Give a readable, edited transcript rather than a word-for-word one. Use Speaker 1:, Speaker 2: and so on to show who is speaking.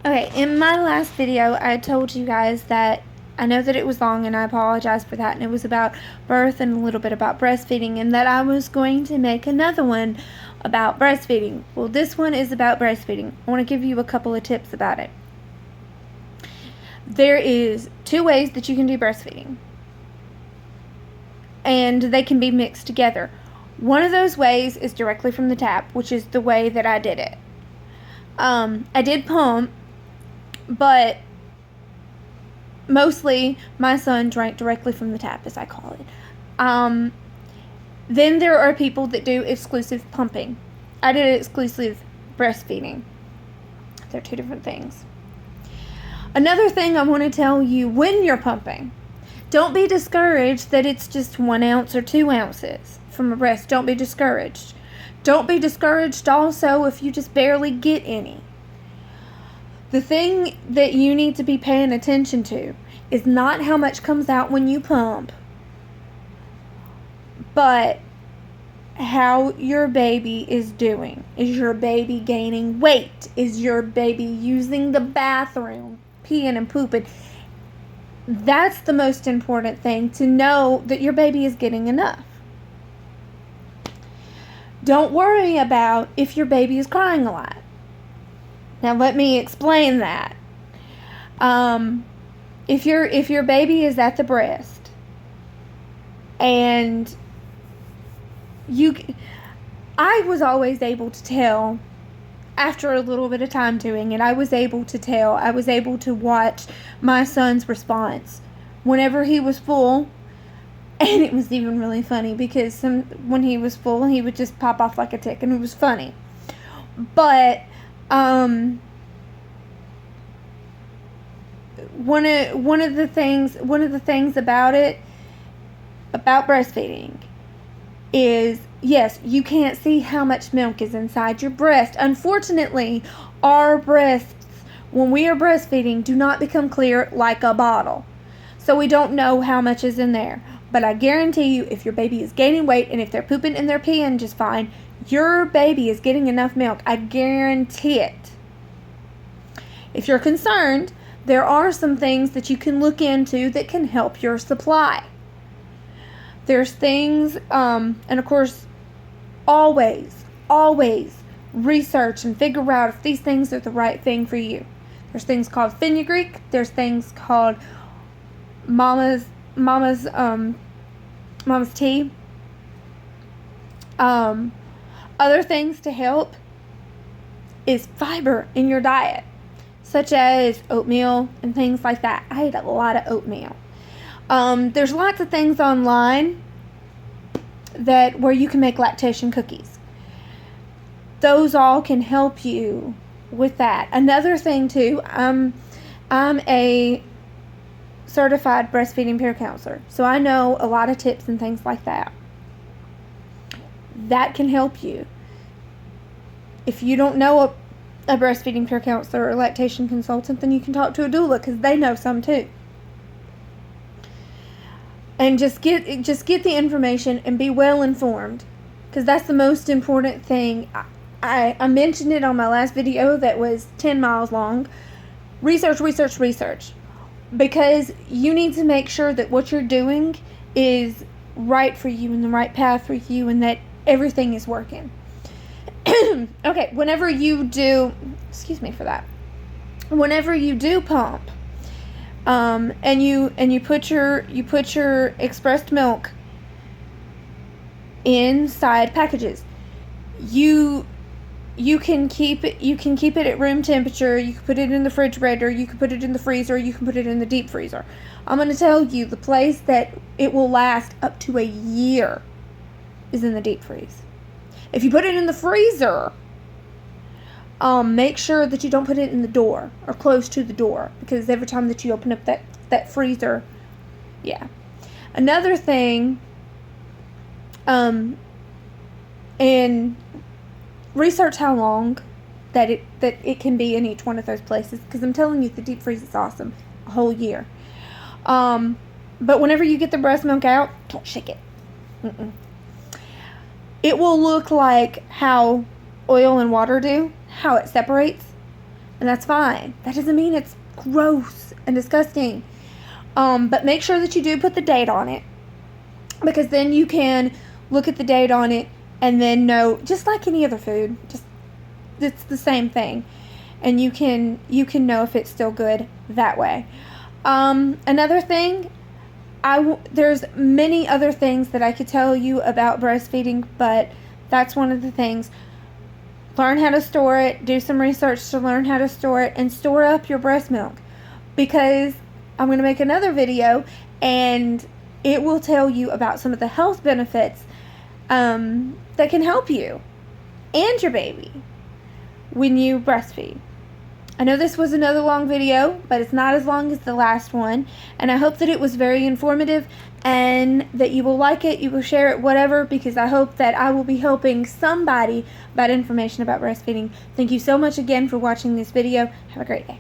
Speaker 1: Okay, in my last video, I told you guys that I know that it was long and I apologize for that, and it was about birth and a little bit about breastfeeding, and that I was going to make another one about breastfeeding. Well, this one is about breastfeeding. I want to give you a couple of tips about it. There is 2 ways that you can do breastfeeding, and they can be mixed together. One of those ways is directly from the tap, which is the way that I did it. I did pump, but mostly my son drank directly from the tap, as I call it. Then there are people that do exclusive pumping. I did exclusive breastfeeding. They're 2 different things. Another thing I want to tell you when you're pumping, don't be discouraged that it's just 1 ounce or 2 ounces from a breast. Don't be discouraged. Don't be discouraged also if you just barely get any. The thing that you need to be paying attention to is not how much comes out when you pump, but how your baby is doing. Is your baby gaining weight? Is your baby using the bathroom, peeing and pooping? That's the most important thing, to know that your baby is getting enough. Don't worry about if your baby is crying a lot. Now let me explain that. If your baby is at the breast and I was always able to tell after a little bit of time doing it. I was able to watch my son's response whenever he was full. And it was even really funny because when he was full, he would just pop off like a tick, and it was funny. But one of the things about breastfeeding is, yes, you can't see how much milk is inside your breast. Unfortunately, our breasts, when we are breastfeeding, do not become clear like a bottle. So we don't know how much is in there. But I guarantee you, if your baby is gaining weight and if they're pooping and they're peeing just fine, your baby is getting enough milk. I guarantee it. If you're concerned, there are some things that you can look into that can help your supply. There's things, and of course, always research and figure out if these things are the right thing for you. There's things called fenugreek. There's things called mama's tea. Other things to help is fiber in your diet, such as oatmeal and things like that. I ate a lot of oatmeal. There's lots of things online where you can make lactation cookies. Those all can help you with that. Another thing too, I'm a certified breastfeeding peer counselor, so I know a lot of tips and things like that. That can help you. If you don't know a breastfeeding peer counselor or lactation consultant, then you can talk to a doula, because they know some too. And just get the information and be well informed, because that's the most important thing. I mentioned it on my last video that was 10 miles long. Research. Because you need to make sure that what you're doing is right for you and the right path for you, and that everything is working. Okay, whenever you do pump, and you put your expressed milk inside packages, you can keep it at room temperature. You can put it in the refrigerator, you can put it in the freezer, you can put it in the deep freezer. I'm going to tell you, the place that it will last up to a year is in the deep freeze. If you put it in the freezer, make sure that you don't put it in the door or close to the door, because every time that you open up that freezer, yeah. Another thing, and research how long that it can be in each one of those places, because I'm telling you, the deep freeze is awesome, a whole year. But whenever you get the breast milk out, don't shake it. It will look like how oil and water do, how it separates. and that's fine. That doesn't mean it's gross and disgusting. But make sure that you do put the date on it, because then you can look at the date on it and then know, just like any other food, just it's the same thing, and you can know if it's still good that way. Another thing, there's many other things that I could tell you about breastfeeding, but that's one of the things. Learn how to store it. Do some research to learn how to store it, and store up your breast milk, because I'm going to make another video and it will tell you about some of the health benefits that can help you and your baby when you breastfeed. I know this was another long video, but it's not as long as the last one, and I hope that it was very informative and that you will like it, you will share it, whatever, because I hope that I will be helping somebody about information about breastfeeding. Thank you so much again for watching this video. Have a great day.